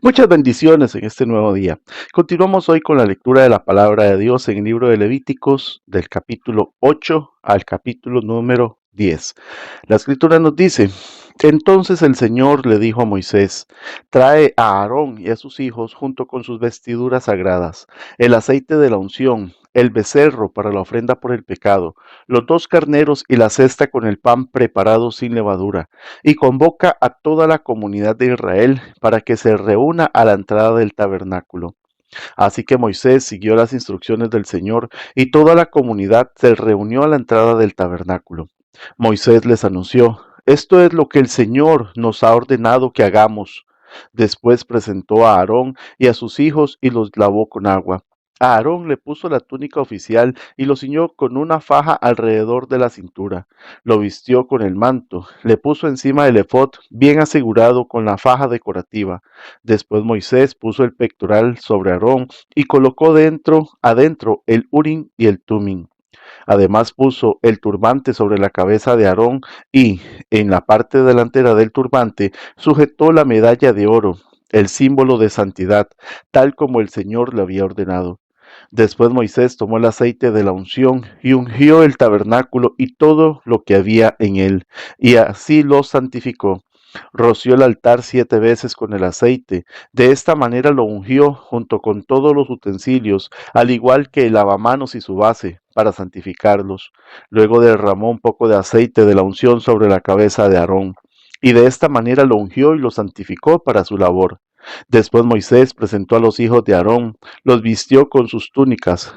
Muchas bendiciones en este nuevo día. Continuamos hoy con la lectura de la palabra de Dios en el libro de Levíticos, del capítulo 8 al capítulo número 10. La escritura nos dice: Entonces el Señor le dijo a Moisés: Trae a Aarón y a sus hijos junto con sus vestiduras sagradas, el aceite de la unción, el becerro para la ofrenda por el pecado, los dos carneros y la cesta con el pan preparado sin levadura, y convoca a toda la comunidad de Israel para que se reúna a la entrada del tabernáculo. Así que Moisés siguió las instrucciones del Señor y toda la comunidad se reunió a la entrada del tabernáculo. Moisés les anunció: Esto es lo que el Señor nos ha ordenado que hagamos. Después presentó a Aarón y a sus hijos y los lavó con agua. A Aarón le puso la túnica oficial y lo ciñó con una faja alrededor de la cintura. Lo vistió con el manto, le puso encima el efod bien asegurado con la faja decorativa. Después Moisés puso el pectoral sobre Aarón y colocó adentro el Urim y el Tumim. Además puso el turbante sobre la cabeza de Aarón y, en la parte delantera del turbante, sujetó la medalla de oro, el símbolo de santidad, tal como el Señor le había ordenado. Después Moisés tomó el aceite de la unción y ungió el tabernáculo y todo lo que había en él, y así lo santificó. Roció el altar 7 veces con el aceite. De esta manera lo ungió junto con todos los utensilios, al igual que el lavamanos y su base, para santificarlos. Luego derramó un poco de aceite de la unción sobre la cabeza de Aarón, y de esta manera lo ungió y lo santificó para su labor. Después Moisés presentó a los hijos de Aarón, los vistió con sus túnicas,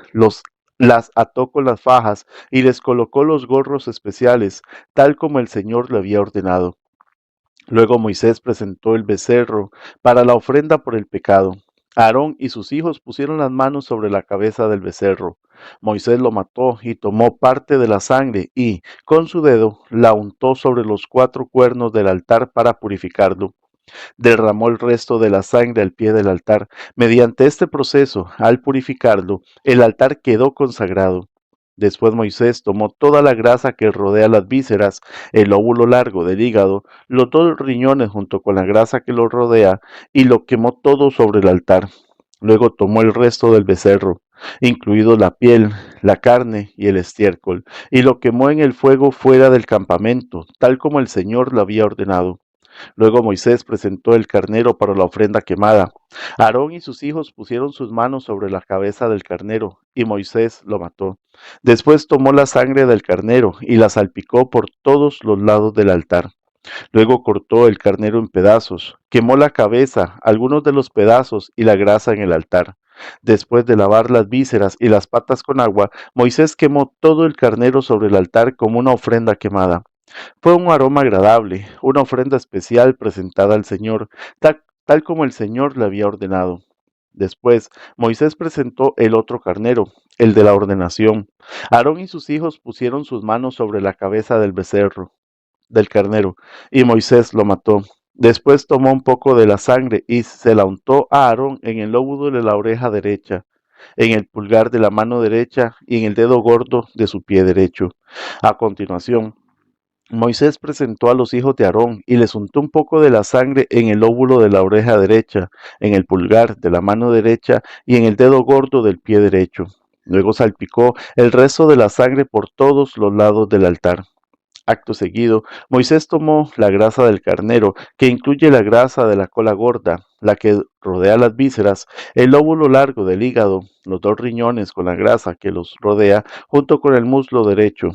las ató con las fajas y les colocó los gorros especiales, tal como el Señor le había ordenado. Luego Moisés presentó el becerro para la ofrenda por el pecado. Aarón y sus hijos pusieron las manos sobre la cabeza del becerro. Moisés lo mató y tomó parte de la sangre y, con su dedo, la untó sobre los 4 cuernos del altar para purificarlo. Derramó el resto de la sangre al pie del altar. Mediante este proceso, al purificarlo, el altar quedó consagrado. Después Moisés tomó toda la grasa que rodea las vísceras, el lóbulo largo del hígado, los 2 riñones junto con la grasa que los rodea, y lo quemó todo sobre el altar. Luego tomó el resto del becerro, incluido la piel, la carne y el estiércol, y lo quemó en el fuego fuera del campamento, tal como el Señor lo había ordenado. Luego Moisés presentó el carnero para la ofrenda quemada. Aarón y sus hijos pusieron sus manos sobre la cabeza del carnero, y Moisés lo mató. Después tomó la sangre del carnero y la salpicó por todos los lados del altar. Luego cortó el carnero en pedazos, quemó la cabeza, algunos de los pedazos y la grasa en el altar. Después de lavar las vísceras y las patas con agua, Moisés quemó todo el carnero sobre el altar como una ofrenda quemada. Fue un aroma agradable, una ofrenda especial presentada al Señor, tal como el Señor le había ordenado. Después, Moisés presentó el otro carnero, el de la ordenación. Aarón y sus hijos pusieron sus manos sobre la cabeza del carnero, y Moisés lo mató. Después tomó un poco de la sangre y se la untó a Aarón en el lóbulo de la oreja derecha, en el pulgar de la mano derecha y en el dedo gordo de su pie derecho. A continuación, Moisés presentó a los hijos de Aarón y les untó un poco de la sangre en el lóbulo de la oreja derecha, en el pulgar de la mano derecha y en el dedo gordo del pie derecho. Luego salpicó el resto de la sangre por todos los lados del altar. Acto seguido, Moisés tomó la grasa del carnero, que incluye la grasa de la cola gorda, la que rodea las vísceras, el lóbulo largo del hígado, los 2 riñones con la grasa que los rodea, junto con el muslo derecho.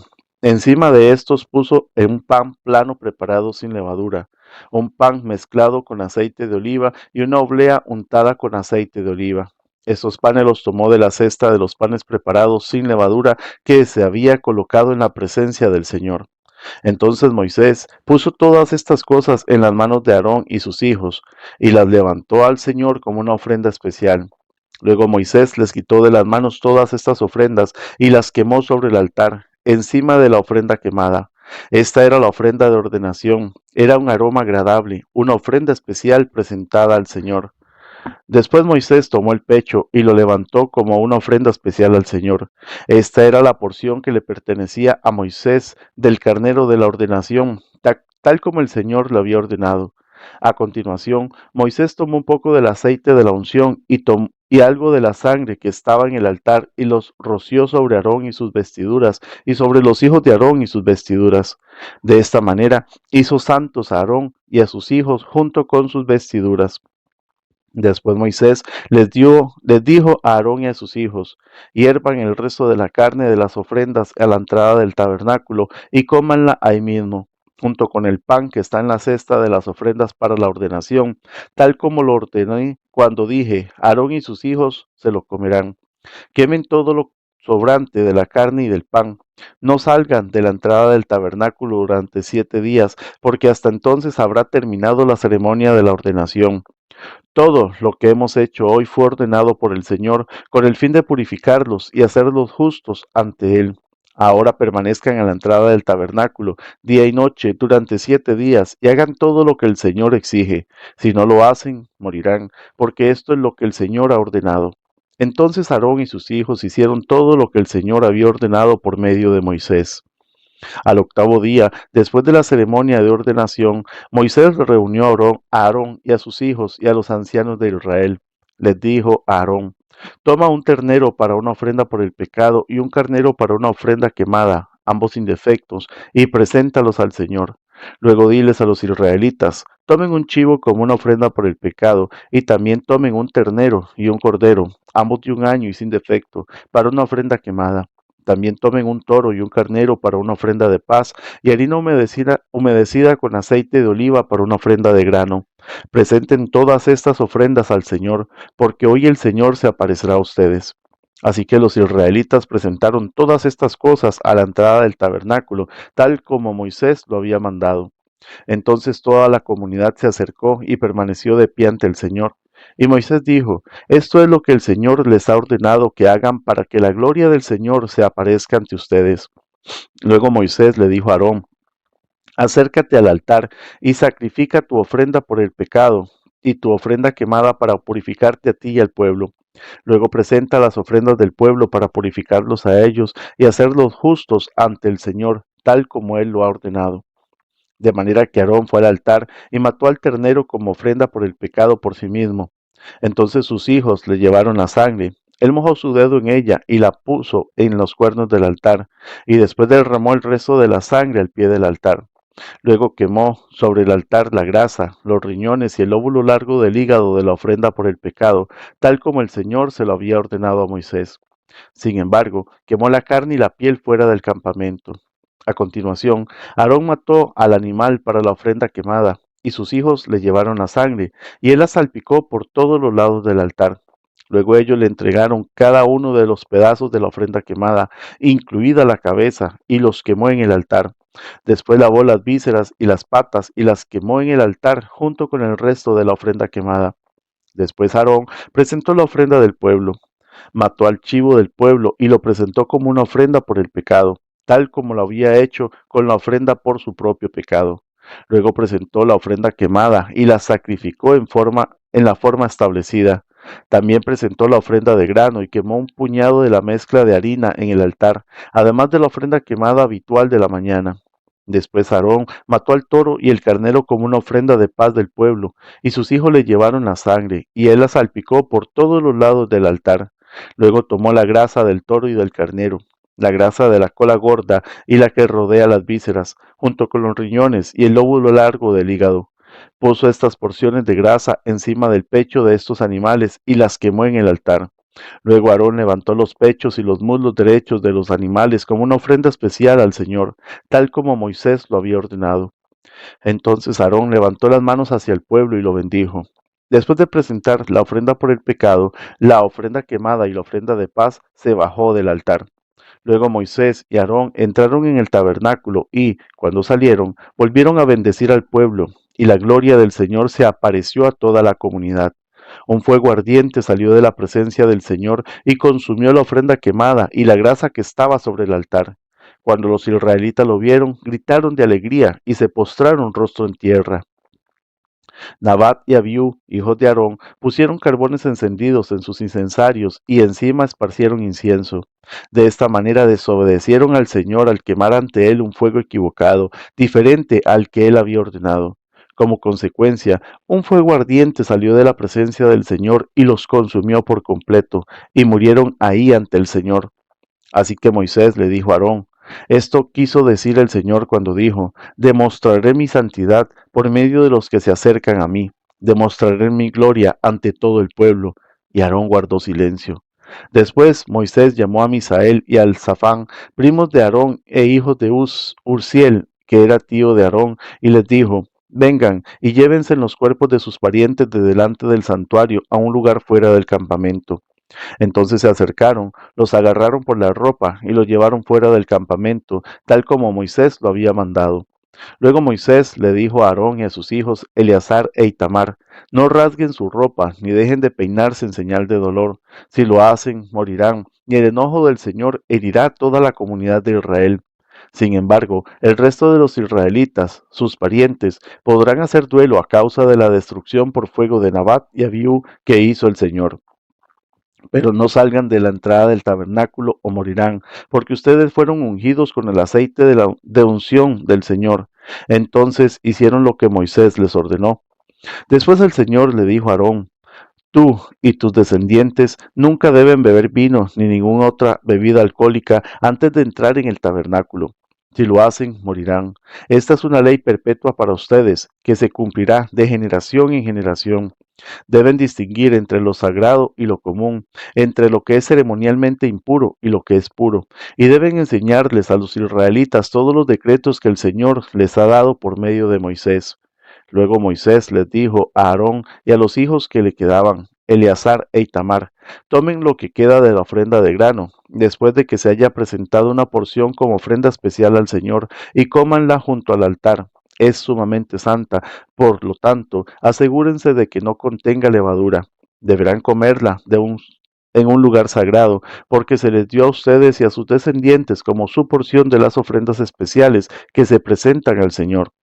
Encima de estos puso un pan plano preparado sin levadura, un pan mezclado con aceite de oliva y una oblea untada con aceite de oliva. Estos panes los tomó de la cesta de los panes preparados sin levadura que se había colocado en la presencia del Señor. Entonces Moisés puso todas estas cosas en las manos de Aarón y sus hijos, y las levantó al Señor como una ofrenda especial. Luego Moisés les quitó de las manos todas estas ofrendas y las quemó sobre el altar, encima de la ofrenda quemada. Esta era la ofrenda de ordenación, era un aroma agradable, una ofrenda especial presentada al Señor. Después Moisés tomó el pecho y lo levantó como una ofrenda especial al Señor. Esta era la porción que le pertenecía a Moisés del carnero de la ordenación, tal como el Señor lo había ordenado. A continuación, Moisés tomó un poco del aceite de la unción y algo de la sangre que estaba en el altar y los roció sobre Aarón y sus vestiduras y sobre los hijos de Aarón y sus vestiduras. De esta manera hizo santos a Aarón y a sus hijos junto con sus vestiduras. Después Moisés les dijo a Aarón y a sus hijos: hiervan el resto de la carne de las ofrendas a la entrada del tabernáculo y cómanla ahí mismo, junto con el pan que está en la cesta de las ofrendas para la ordenación, tal como lo ordené cuando dije: Aarón y sus hijos se lo comerán. Quemen todo lo sobrante de la carne y del pan. No salgan de la entrada del tabernáculo durante 7 días, porque hasta entonces habrá terminado la ceremonia de la ordenación. Todo lo que hemos hecho hoy fue ordenado por el Señor con el fin de purificarlos y hacerlos justos ante Él. Ahora permanezcan a la entrada del tabernáculo día y noche durante 7 días y hagan todo lo que el Señor exige. Si no lo hacen, morirán, porque esto es lo que el Señor ha ordenado. Entonces Aarón y sus hijos hicieron todo lo que el Señor había ordenado por medio de Moisés. Al octavo día, después de la ceremonia de ordenación, Moisés reunió a Aarón y a sus hijos y a los ancianos de Israel. Les dijo a Aarón: toma un ternero para una ofrenda por el pecado y un carnero para una ofrenda quemada, ambos sin defectos, y preséntalos al Señor. Luego diles a los israelitas: tomen un chivo como una ofrenda por el pecado, y también tomen un ternero y un cordero, ambos de 1 año y sin defecto, para una ofrenda quemada. También tomen un toro y un carnero para una ofrenda de paz, y harina humedecida con aceite de oliva para una ofrenda de grano. Presenten todas estas ofrendas al Señor, porque hoy el Señor se aparecerá a ustedes. Así que los israelitas presentaron todas estas cosas a la entrada del tabernáculo, tal como Moisés lo había mandado. Entonces toda la comunidad se acercó y permaneció de pie ante el Señor. Y Moisés dijo: esto es lo que el Señor les ha ordenado que hagan para que la gloria del Señor se aparezca ante ustedes. Luego Moisés le dijo a Aarón: acércate al altar y sacrifica tu ofrenda por el pecado y tu ofrenda quemada para purificarte a ti y al pueblo. Luego presenta las ofrendas del pueblo para purificarlos a ellos y hacerlos justos ante el Señor, tal como Él lo ha ordenado. De manera que Aarón fue al altar y mató al ternero como ofrenda por el pecado por sí mismo. Entonces sus hijos le llevaron la sangre. Él mojó su dedo en ella y la puso en los cuernos del altar, y después derramó el resto de la sangre al pie del altar. Luego quemó sobre el altar la grasa, los riñones y el lóbulo largo del hígado de la ofrenda por el pecado, tal como el Señor se lo había ordenado a Moisés. Sin embargo, quemó la carne y la piel fuera del campamento. A continuación, Aarón mató al animal para la ofrenda quemada, y sus hijos le llevaron la sangre, y él la salpicó por todos los lados del altar. Luego ellos le entregaron cada uno de los pedazos de la ofrenda quemada, incluida la cabeza, y los quemó en el altar. Después lavó las vísceras y las patas y las quemó en el altar junto con el resto de la ofrenda quemada. Después Aarón presentó la ofrenda del pueblo. Mató al chivo del pueblo y lo presentó como una ofrenda por el pecado, tal como lo había hecho con la ofrenda por su propio pecado. Luego presentó la ofrenda quemada y la sacrificó en la forma establecida. También presentó la ofrenda de grano y quemó un puñado de la mezcla de harina en el altar, además de la ofrenda quemada habitual de la mañana. Después Aarón mató al toro y el carnero como una ofrenda de paz del pueblo, y sus hijos le llevaron la sangre, y él la salpicó por todos los lados del altar. Luego tomó la grasa del toro y del carnero, la grasa de la cola gorda y la que rodea las vísceras, junto con los riñones y el lóbulo largo del hígado. Puso estas porciones de grasa encima del pecho de estos animales y las quemó en el altar. Luego Aarón levantó los pechos y los muslos derechos de los animales como una ofrenda especial al Señor, tal como Moisés lo había ordenado. Entonces Aarón levantó las manos hacia el pueblo y lo bendijo. Después de presentar la ofrenda por el pecado, la ofrenda quemada y la ofrenda de paz, se bajó del altar. Luego Moisés y Aarón entraron en el tabernáculo y, cuando salieron, volvieron a bendecir al pueblo, y la gloria del Señor se apareció a toda la comunidad. Un fuego ardiente salió de la presencia del Señor y consumió la ofrenda quemada y la grasa que estaba sobre el altar. Cuando los israelitas lo vieron, gritaron de alegría y se postraron rostro en tierra. Nabat y Abiú, hijos de Aarón, pusieron carbones encendidos en sus incensarios y encima esparcieron incienso. De esta manera desobedecieron al Señor al quemar ante él un fuego equivocado, diferente al que él había ordenado. Como consecuencia, un fuego ardiente salió de la presencia del Señor y los consumió por completo, y murieron ahí ante el Señor. Así que Moisés le dijo a Aarón, esto quiso decir el Señor cuando dijo, demostraré mi santidad por medio de los que se acercan a mí, demostraré mi gloria ante todo el pueblo. Y Aarón guardó silencio. Después Moisés llamó a Misael y a Elzafán, primos de Aarón e hijos de Ursiel, que era tío de Aarón, y les dijo, vengan y llévense los cuerpos de sus parientes de delante del santuario a un lugar fuera del campamento. Entonces se acercaron, los agarraron por la ropa y los llevaron fuera del campamento, tal como Moisés lo había mandado. Luego Moisés le dijo a Aarón y a sus hijos Eleazar e Itamar, no rasguen su ropa, ni dejen de peinarse en señal de dolor. Si lo hacen, morirán, y el enojo del Señor herirá a toda la comunidad de Israel. Sin embargo, el resto de los israelitas, sus parientes, podrán hacer duelo a causa de la destrucción por fuego de Nabat y Abiú que hizo el Señor. Pero no salgan de la entrada del tabernáculo o morirán, porque ustedes fueron ungidos con el aceite de unción del Señor. Entonces hicieron lo que Moisés les ordenó. Después el Señor le dijo a Aarón, tú y tus descendientes nunca deben beber vino ni ninguna otra bebida alcohólica antes de entrar en el tabernáculo. Si lo hacen, morirán. Esta es una ley perpetua para ustedes, que se cumplirá de generación en generación. Deben distinguir entre lo sagrado y lo común, entre lo que es ceremonialmente impuro y lo que es puro, y deben enseñarles a los israelitas todos los decretos que el Señor les ha dado por medio de Moisés. Luego Moisés les dijo a Aarón y a los hijos que le quedaban, Eleazar e Itamar, tomen lo que queda de la ofrenda de grano, después de que se haya presentado una porción como ofrenda especial al Señor, y cómanla junto al altar. Es sumamente santa, por lo tanto, asegúrense de que no contenga levadura. Deberán comerla en un lugar sagrado, porque se les dio a ustedes y a sus descendientes como su porción de las ofrendas especiales que se presentan al Señor.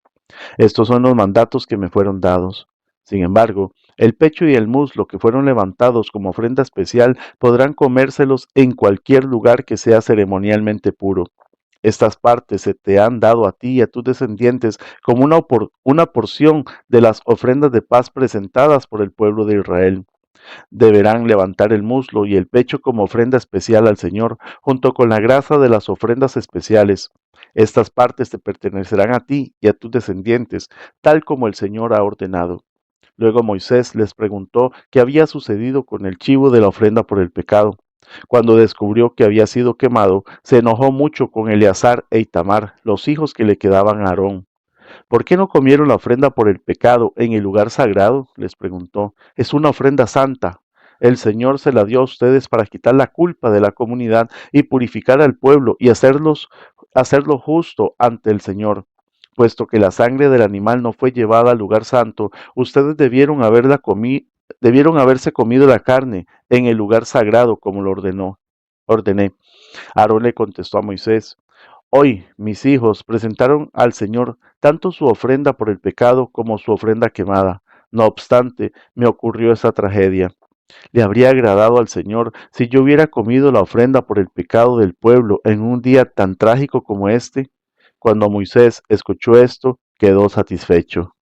Estos son los mandatos que me fueron dados. Sin embargo, el pecho y el muslo que fueron levantados como ofrenda especial podrán comérselos en cualquier lugar que sea ceremonialmente puro. Estas partes se te han dado a ti y a tus descendientes como una porción de las ofrendas de paz presentadas por el pueblo de Israel. Deberán levantar el muslo y el pecho como ofrenda especial al Señor, junto con la grasa de las ofrendas especiales. Estas partes te pertenecerán a ti y a tus descendientes, tal como el Señor ha ordenado. Luego Moisés les preguntó qué había sucedido con el chivo de la ofrenda por el pecado. Cuando descubrió que había sido quemado, se enojó mucho con Eleazar e Itamar, los hijos que le quedaban a Aarón. ¿Por qué no comieron la ofrenda por el pecado en el lugar sagrado? Les preguntó. Es una ofrenda santa. El Señor se la dio a ustedes para quitar la culpa de la comunidad y purificar al pueblo y hacerlo justo ante el Señor. Puesto que la sangre del animal no fue llevada al lugar santo, ustedes debieron haberse comido la carne en el lugar sagrado como lo ordené. Aarón le contestó a Moisés, hoy mis hijos presentaron al Señor tanto su ofrenda por el pecado como su ofrenda quemada. No obstante, me ocurrió esa tragedia. ¿Le habría agradado al Señor si yo hubiera comido la ofrenda por el pecado del pueblo en un día tan trágico como este? Cuando Moisés escuchó esto, quedó satisfecho.